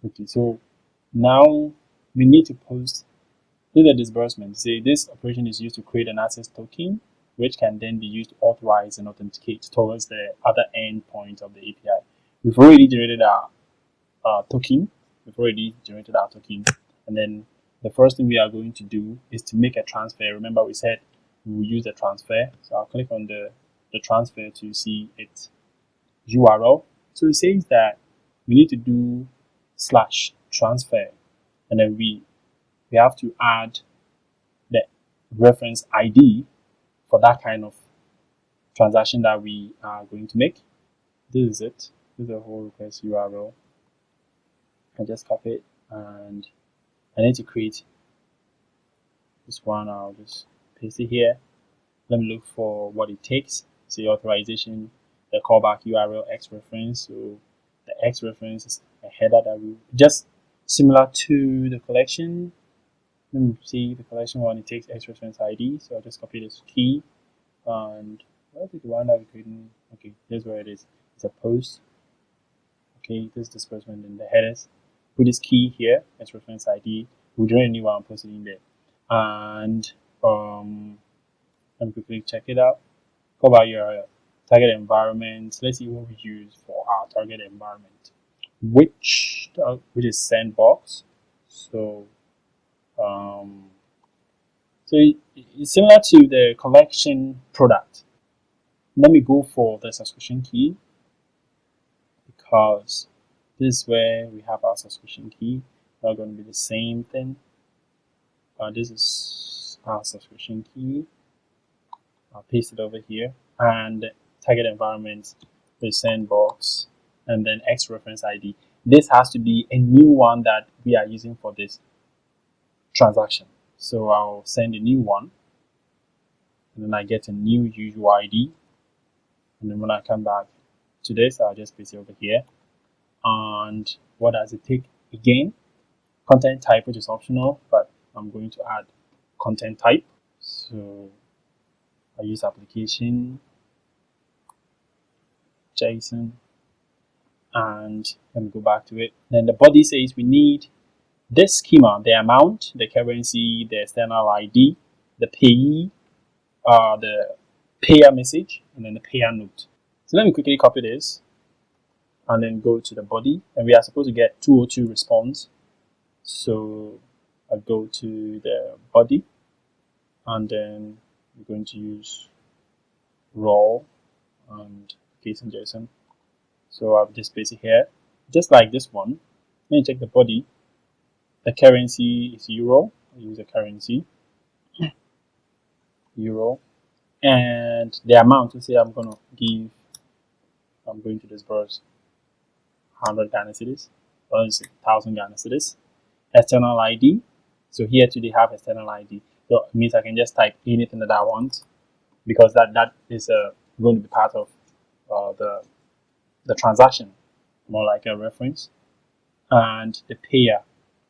Okay, so now we need to post to the disbursement. Say this operation is used to create an access token, which can then be used to authorize and authenticate towards the other end point of the API. We've already generated our token. We've already generated our token, and then the first thing we are going to do is to make a transfer. Remember, we said we will use the transfer. So I'll click on the transfer to see its URL. So it says that we need to do slash transfer, and then we have to add the reference ID for that kind of transaction that we are going to make. This is it. This is the whole request URL. I just copy it and I need to create this one. I'll just paste it here. Let me look for what it takes. Say authorization, the callback URL X reference. So the X reference is a header that we just similar to the collection. Let me see the collection one. It takes X reference ID. So I'll just copy this key and where is the one that we're creating? Okay, here's where it is. It's a post. Okay, this disbursement in the headers. Put this key here as reference ID. We'll generate a new one and post it in there. And let me quickly check it out. How about your target environment? Let's see what we use for our target environment, which is sandbox. So it's similar to the collection product. Let me go for the subscription key because this is where we have our subscription key. Not going to be the same thing. This is our subscription key. I'll paste it over here and target environment, the sandbox, and then X reference ID. This has to be a new one that we are using for this transaction. So I'll send a new one, and then I get a new usual ID. And then when I come back to this, I'll just paste it over here. And what does it take again? Content type, which is optional, but I'm going to add content type. So I use application, JSON, and let me go back to it. Then the body says we need this schema, the amount, the currency, the external ID, the payee, the payer message, and then the payer note. So let me quickly copy this and then go to the body, and we are supposed to get 202 response. So I go to the body, and then we're going to use raw and case and JSON. So I've just pasted here, just like this one. Let me check the body. The currency is euro. I use the currency euro, and the amount. Let's say I'm going to disburse 100 Ghana cedis, or 1,000 Ghana cedis. External ID. So here too they have external ID. So it means I can just type anything that I want because that is going to be part of the transaction, more like a reference. And the payer.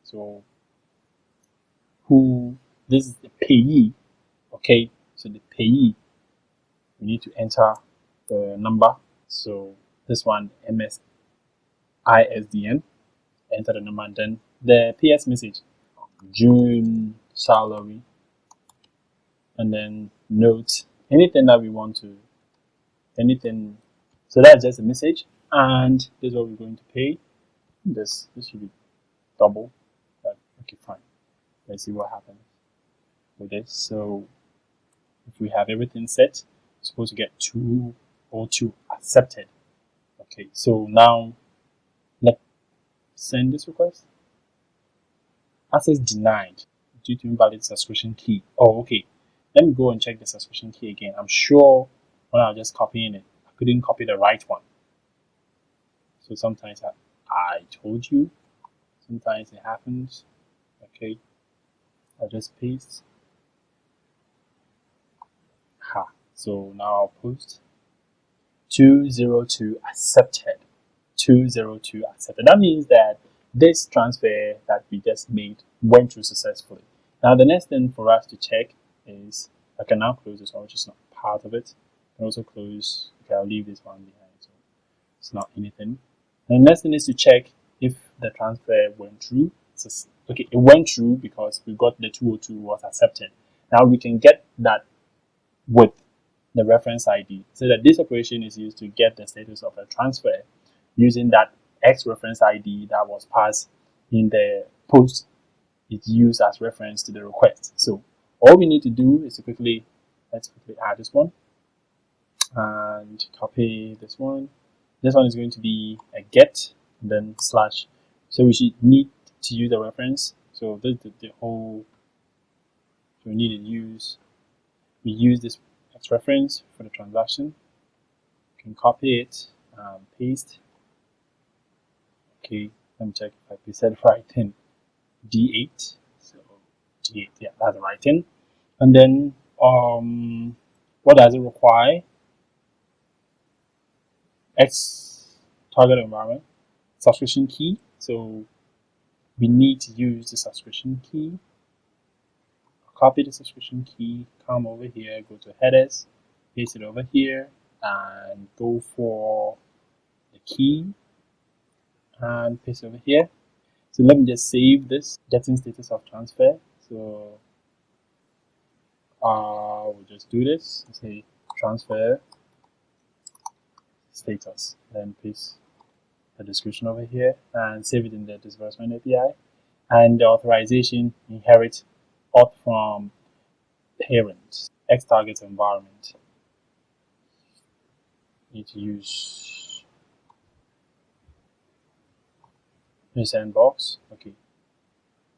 So this is the payee. Okay, so the payee, we need to enter the number. So this one, MSISDN, enter the number, and then the PS message, June salary, and then note, anything that we want to, anything. So that's just a message, and this is what we're going to pay. This should be double. But okay, fine. Let's see what happens with this. So if we have everything set, we're supposed to get 202 accepted. Okay, so now let's send this request. Access denied due to invalid subscription key. Oh, okay. Let me go and check the subscription key again. I'm sure when I was just copying it, I couldn't copy the right one. So sometimes I told you, sometimes it happens. Okay, I'll just paste. So now I'll post 202 accepted. 202 accepted. That means that this transfer that we just made went through successfully. Now the next thing for us to check is, I can now close this one, which is not part of it. I can also close, okay, I'll leave this one behind, so it's not anything. And the next thing is to check if the transfer went through. Okay, it went through because we got the 202 was accepted. Now we can get that with the reference ID. So that this operation is used to get the status of a transfer using that X reference ID that was passed in the post. It's used as reference to the request. So all we need to do is to let's quickly add this one and copy this one. This one is going to be a get and then slash. So we should need to use the reference. So this is the whole. So we need to we use this X reference for the transaction. You can copy it and paste. Okay, let me check if I pasted right in D8. So D8, yeah, that's the right in. And then what does it require? X target environment subscription key. So we need to use the subscription key. Copy the subscription key, come over here, go to headers, paste it over here, and go for the key and paste it over here. So let me just save this getting status of transfer. So we'll just do this. Say transfer status, then paste the description over here and save it in the disbursement API. And the authorization inherit auth from parent X target environment. Need to use sandbox. Okay,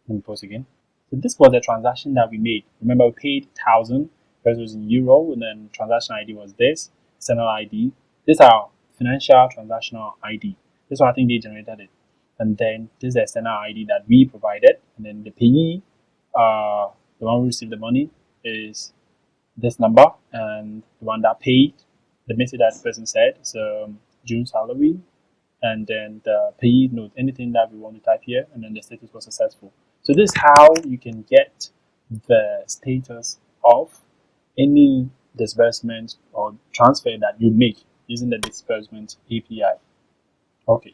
let me post again. So this was the transaction that we made. Remember, we paid 1,000 because it was in euro, and then transaction ID was this external ID. This is our financial transactional ID. This one I think they generated it, and then this is the external ID that we provided, and then the payee, the one who received the money, is this number, and the one that paid, the message that the person said, so June salary, and then the payee note, anything that we want to type here, and then the status was successful. So this is how you can get the status of any disbursement or transfer that you make using the disbursement API. Okay,